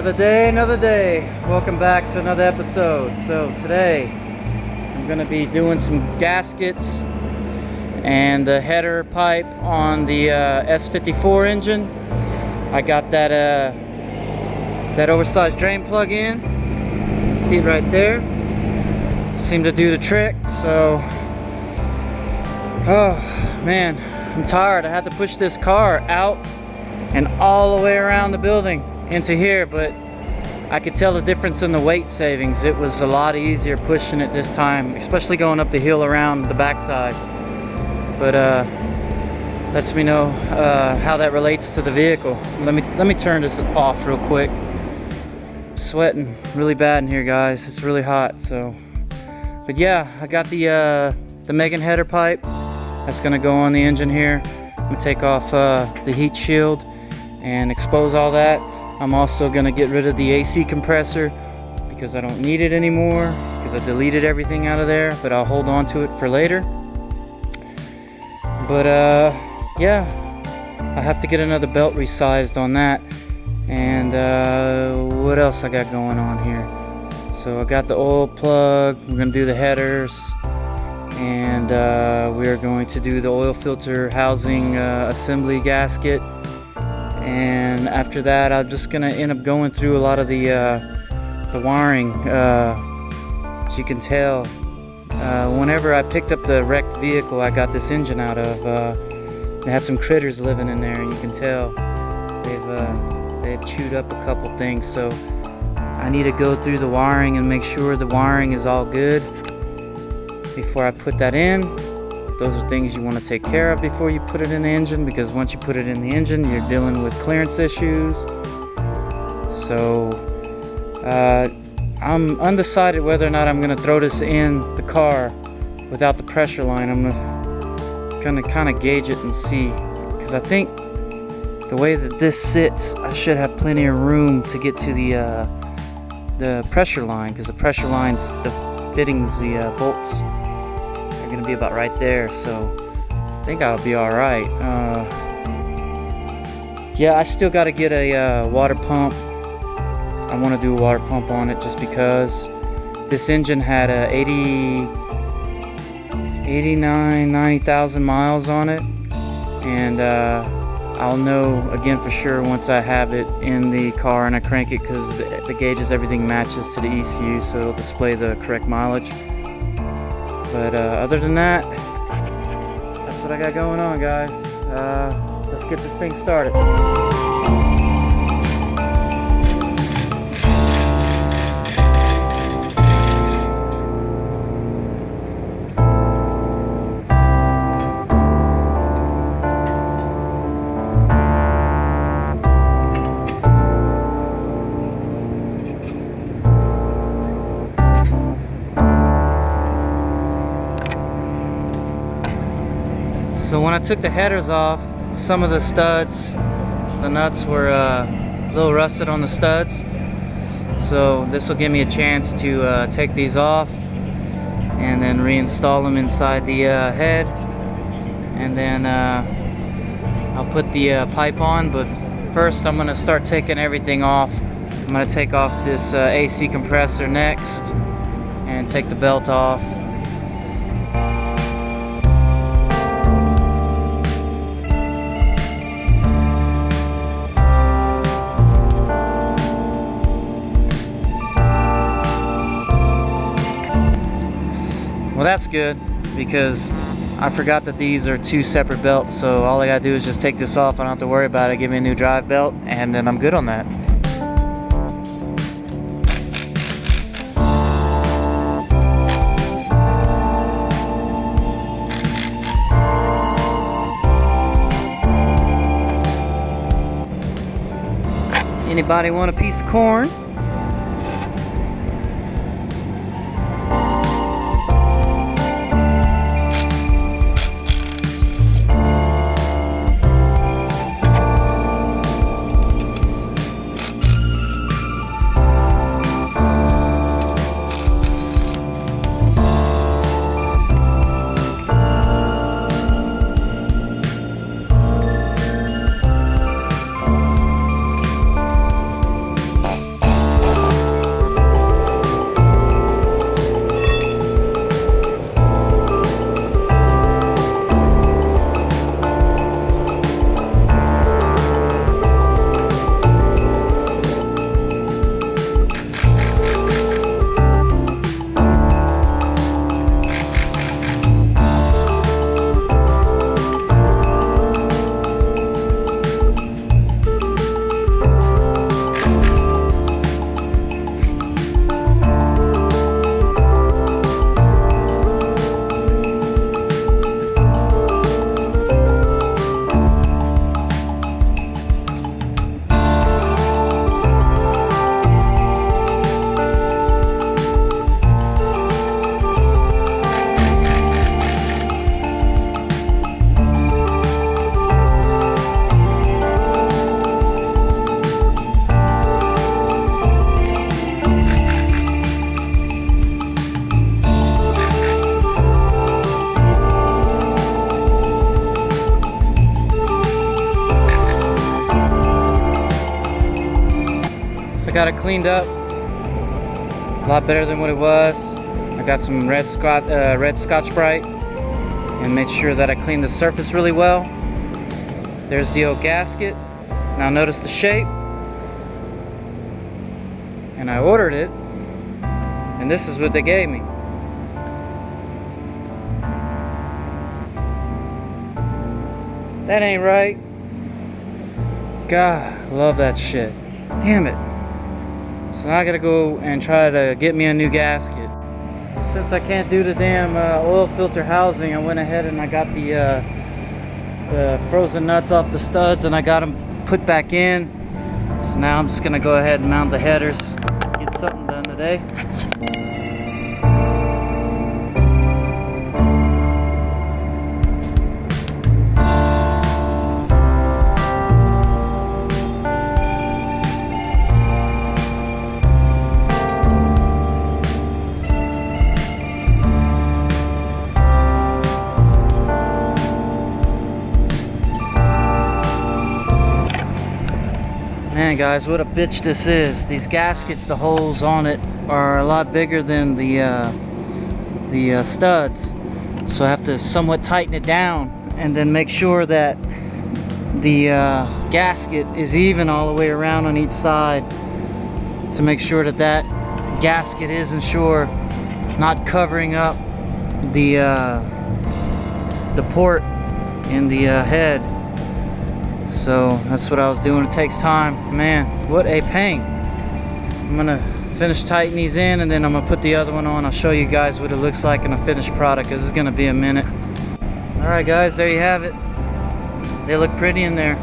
Another day, another day. Welcome back to another episode. So today I'm gonna be doing some gaskets and the header pipe on the S54 engine. I got that oversized drain plug in. See it right there. Seemed to do the trick. So, oh man, I'm tired. I had to push this car out and all the way around the building into here, but I could tell the difference in the weight savings. It was a lot easier pushing it this time, especially going up the hill around the backside. But lets me know how that relates to the vehicle. Let me turn this off real quick. Sweating really bad in here, guys. It's really hot. So, but yeah, I got the Megan header pipe that's gonna go on the engine here. I'm gonna take off the heat shield and expose all that. I'm also gonna get rid of the AC compressor because I don't need it anymore because I deleted everything out of there, but I'll hold on to it for later. But yeah, I have to get another belt resized on that. And what else I got going on here? So I got the oil plug. We're gonna do the headers, and we are going to do the oil filter housing assembly gasket. And after that, I'm just gonna end up going through a lot of the wiring. As you can tell, whenever I picked up the wrecked vehicle I got this engine out of, they had some critters living in there, and you can tell they've chewed up a couple things. So I need to go through the wiring and make sure the wiring is all good before I put that in. Those are things you want to take care of before you put it in the engine, because once you put it in the engine, you're dealing with clearance issues. So I'm undecided whether or not I'm going to throw this in the car without the pressure line. I'm going to kind of gauge it and see, because I think the way that this sits, I should have plenty of room to get to the pressure line, because the pressure lines, the fittings, the bolts, gonna be about right there, so I think I'll be all right. Yeah, I still got to get a water pump. I want to do a water pump on it just because this engine had 90,000 miles on it, and I'll know again for sure once I have it in the car and I crank it, because the gauges, everything matches to the ECU, so it'll display the correct mileage. But other than that, that's what I got going on, guys. Let's get this thing started. So when I took the headers off, some of the studs, the nuts were a little rusted on the studs. So this will give me a chance to take these off and then reinstall them inside the head. And then I'll put the pipe on, but first I'm gonna start taking everything off. I'm gonna take off this AC compressor next and take the belt off. Well, that's good, because I forgot that these are two separate belts, so all I gotta do is just take this off. I don't have to worry about it. Give me a new drive belt, and then I'm good on that. Anybody want a piece of corn? I got it cleaned up. A lot better than what it was. I got some red Scotch-Brite and made sure that I cleaned the surface really well. There's the old gasket. Now notice the shape. And I ordered it, and this is what they gave me. That ain't right. God, love that shit. Damn it. So now I gotta go and try to get me a new gasket. Since I can't do the damn oil filter housing, I went ahead and I got the frozen nuts off the studs and I got them put back in. So now I'm just gonna go ahead and mount the headers. Get something done today. Man, guys, what a bitch this is. These gaskets, the holes on it are a lot bigger than the studs, so I have to somewhat tighten it down and then make sure that the gasket is even all the way around on each side to make sure that that gasket is not covering up the port in the head. So that's what I was doing. It takes time. Man, what a pain. I'm gonna finish tightening these in and then I'm gonna put the other one on. I'll show you guys what it looks like in a finished product because it's gonna be a minute. Alright guys, there you have it. They look pretty in there.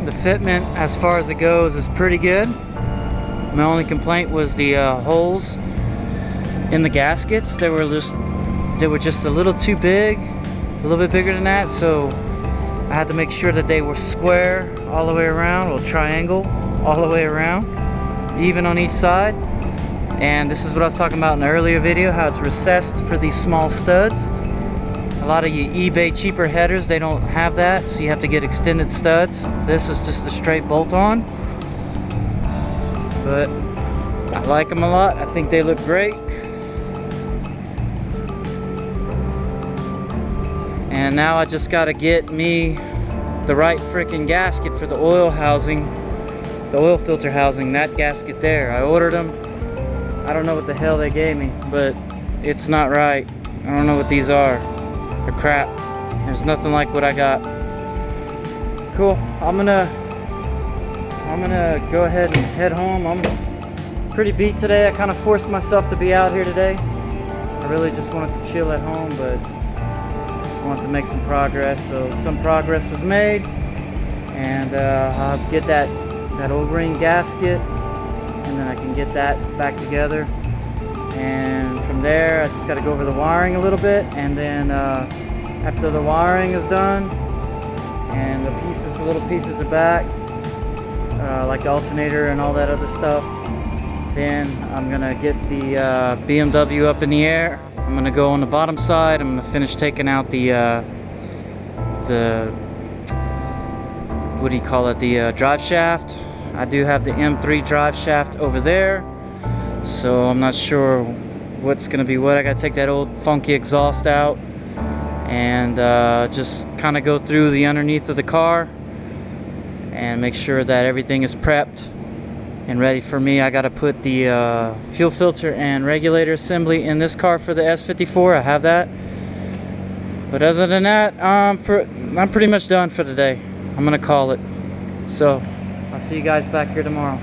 The fitment as far as it goes is pretty good. My only complaint was the holes in the gaskets. They were just a little too big, a little bit bigger than that, so I had to make sure that they were square all the way around, or triangle all the way around, even on each side. And this is what I was talking about in the earlier video, how it's recessed for these small studs. A lot of your eBay cheaper headers, they don't have that, so you have to get extended studs. This is just a straight bolt-on. But I like them a lot. I think they look great. And now I just gotta get me the right freaking gasket for the oil housing, the oil filter housing, that gasket there. I ordered them. I don't know what the hell they gave me, but it's not right. I don't know what these are. They're crap. There's nothing like what I got. Cool. I'm gonna go ahead and head home. I'm pretty beat today. I kind of forced myself to be out here today. I really just wanted to chill at home, but want to make some progress. So some progress was made, and I'll get that old ring gasket, and then I can get that back together. And from there, I just got to go over the wiring a little bit, and then after the wiring is done and the little pieces are back, like the alternator and all that other stuff, then I'm gonna get the BMW up in the air. I'm gonna go on the bottom side. I'm gonna finish taking out the what do you call it? The drive shaft. I do have the M3 drive shaft over there, so I'm not sure what's gonna be what. I gotta take that old funky exhaust out and just kind of go through the underneath of the car and make sure that everything is prepped and ready for me. I gotta put the fuel filter and regulator assembly in this car for the S54. I have that. But other than that, I'm pretty much done for today. I'm gonna call it. So I'll see you guys back here tomorrow.